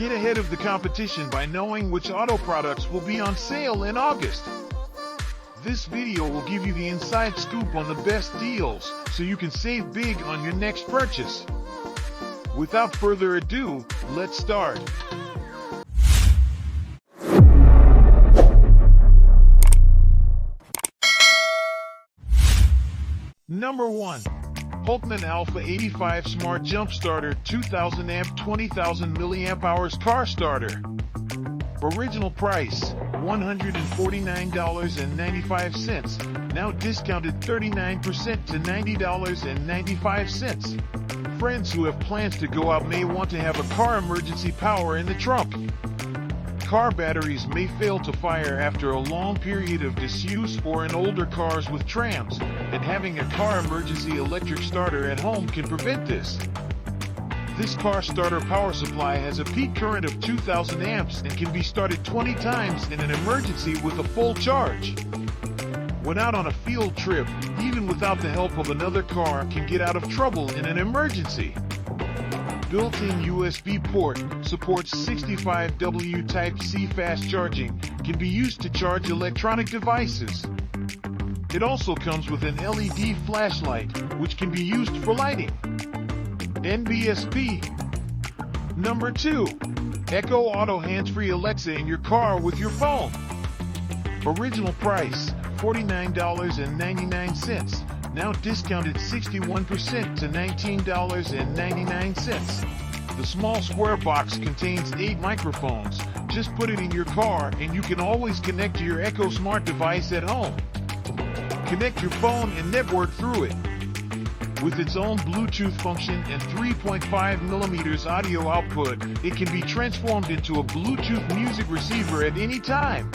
Get ahead of the competition by knowing which auto products will be on sale in August. This video will give you the inside scoop on the best deals, so you can save big on your next purchase. Without further ado, let's start. Number 1. Holtmann Alpha 85 Smart Jump Starter 2000 amp 20,000 mAh car starter. Original price $149.95, now discounted 39% to $90.95. Friends who have plans to go out may want to have a car emergency power in the trunk. Car batteries may fail to fire after a long period of disuse or in older cars with trams, and having a car emergency electric starter at home can prevent this. This car starter power supply has a peak current of 2,000 amps and can be started 20 times in an emergency with a full charge. When out on a field trip, even without the help of another car, can get out of trouble in an emergency. Built-in USB port, supports 65W Type-C fast charging, can be used to charge electronic devices. It also comes with an LED flashlight, which can be used for lighting. NBSP. Number 2. Echo Auto Hands-Free Alexa in your car with your phone. Original price $49.99. Now discounted 61% to $19.99. The small square box contains 8 microphones. Just put it in your car and you can always connect to your Echo Smart device at home. Connect your phone and network through it. With its own Bluetooth function and 3.5mm audio output, it can be transformed into a Bluetooth music receiver at any time.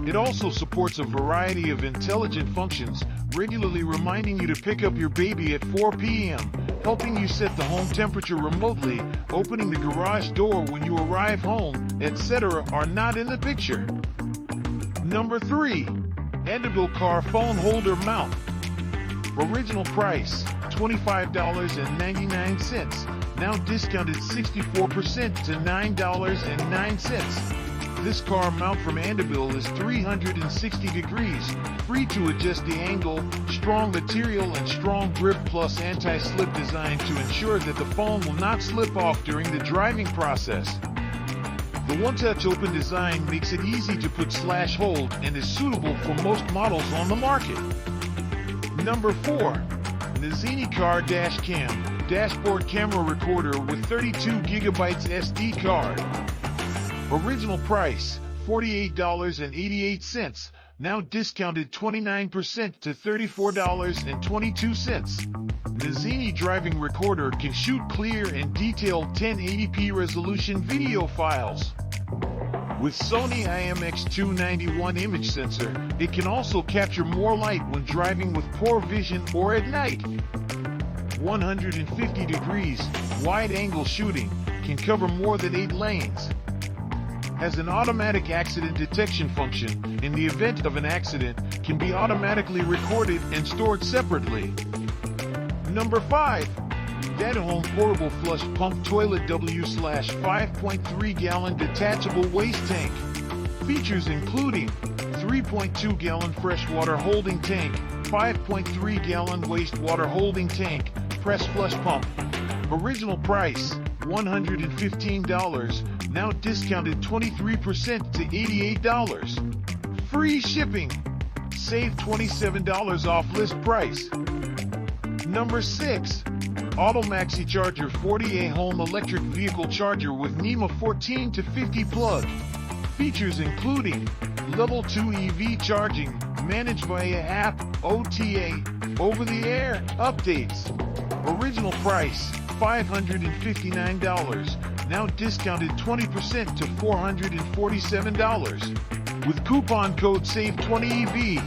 It also supports a variety of intelligent functions, regularly reminding you to pick up your baby at 4 p.m., helping you set the home temperature remotely, opening the garage door when you arrive home, etc. are not in the picture. Number 3. Handable car phone holder mount. Original price $25.99, now discounted 64% to $9.09. This car mount from Handable is 360 degrees, free to adjust the angle, strong material and strong grip plus anti-slip design to ensure that the phone will not slip off during the driving process. The one-touch open design makes it easy to put /hold and is suitable for most models on the market. Number 4. The Zeni Car Dash Cam, dashboard camera recorder with 32GB SD card. Original price $48.88, now discounted 29% to $34.22. The Zeni driving recorder can shoot clear and detailed 1080p resolution video files. With Sony IMX291 image sensor, it can also capture more light when driving with poor vision or at night. 150 degrees, wide-angle shooting, can cover more than 8 lanes. Has an automatic accident detection function. In the event of an accident, can be automatically recorded and stored separately. Number 5. At-home portable flush pump toilet W/5.3 gallon detachable waste tank. Features including 3.2 gallon freshwater holding tank, 5.3 gallon wastewater holding tank, press flush pump. Original price $115, now discounted 23% to $88. Free shipping. Save $27 off list price. Number 6. Maxi Charger 40A Home Electric Vehicle Charger with NEMA 14 to 50 plug. Features including Level 2 EV charging, managed via app, OTA, over-the-air, updates. Original price $559, now discounted 20% to $447. With coupon code SAVE20EV.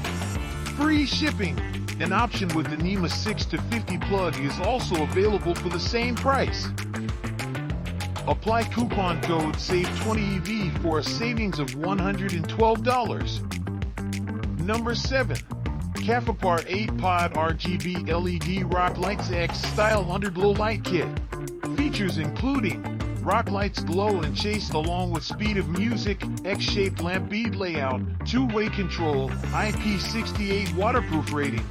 Free shipping. An option with the NEMA 6 to 50 plug is also available for the same price. Apply coupon code SAVE20EV for a savings of $112. Number 7. Kappa 8-pod RGB LED Rock Lights X Style Underglow Light Kit. Features including Rock lights glow and chase along with speed of music, X-shaped lamp bead layout, two-way control, IP68 waterproof rating.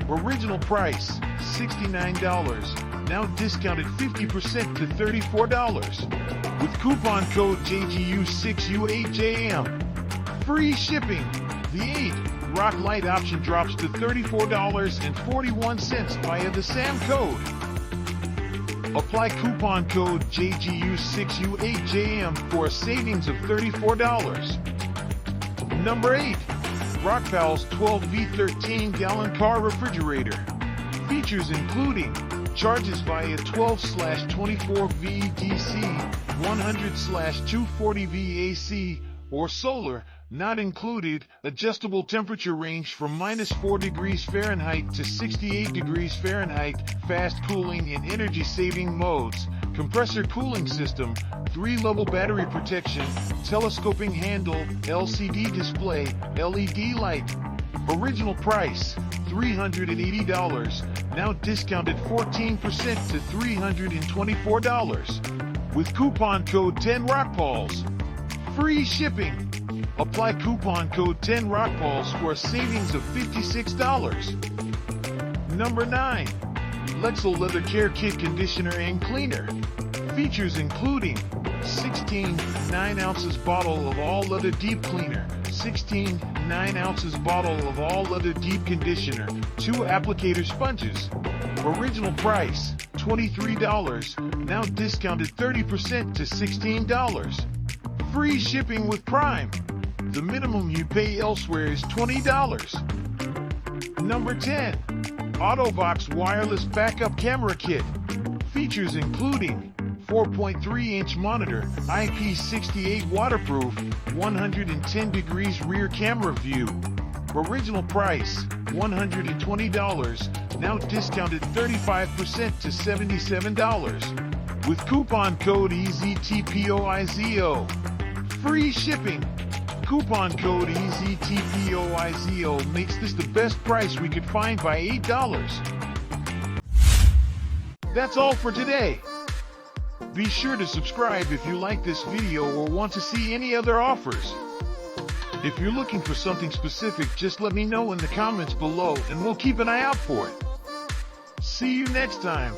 Original price, $69. Now discounted 50% to $34. With coupon code JGU6U8JM. Free shipping. The 8 Rock Light option drops to $34.41 via the SAM code. Apply coupon code JGU6U8JM for a savings of $34. Number 8. Rockpa's 12V13-gallon car refrigerator. Features including charges via 12/24V DC, 100/240V AC, or solar, not included. Adjustable temperature range from -4 degrees Fahrenheit to 68 degrees Fahrenheit, fast cooling and energy saving modes, compressor cooling system, 3-level battery protection, telescoping handle, LCD display, LED light. Original price, $380, now discounted 14% to $324. With coupon code 10ROCKPALS. Free shipping. Apply coupon code 10ROCKPALS for a savings of $56. Number 9. Lexo Leather Care Kit Conditioner and Cleaner. Features including 16 9-ounces bottle of all leather deep cleaner, 16 9-ounces bottle of all leather deep conditioner, 2 applicator sponges. Original price, $23, now discounted 30% to $16. Free shipping with Prime. The minimum you pay elsewhere is $20. Number 10. Autobox Wireless Backup Camera Kit. Features including 4.3-inch monitor, IP68 waterproof, 110 degrees rear camera view. Original price, $120, now discounted 35% to $77. With coupon code EZTPOIZO. Free shipping. Coupon code EZTPOIZO makes this the best price we could find by $8. That's all for today. Be sure to subscribe if you like this video or want to see any other offers. If you're looking for something specific, just let me know in the comments below and we'll keep an eye out for it. See you next time.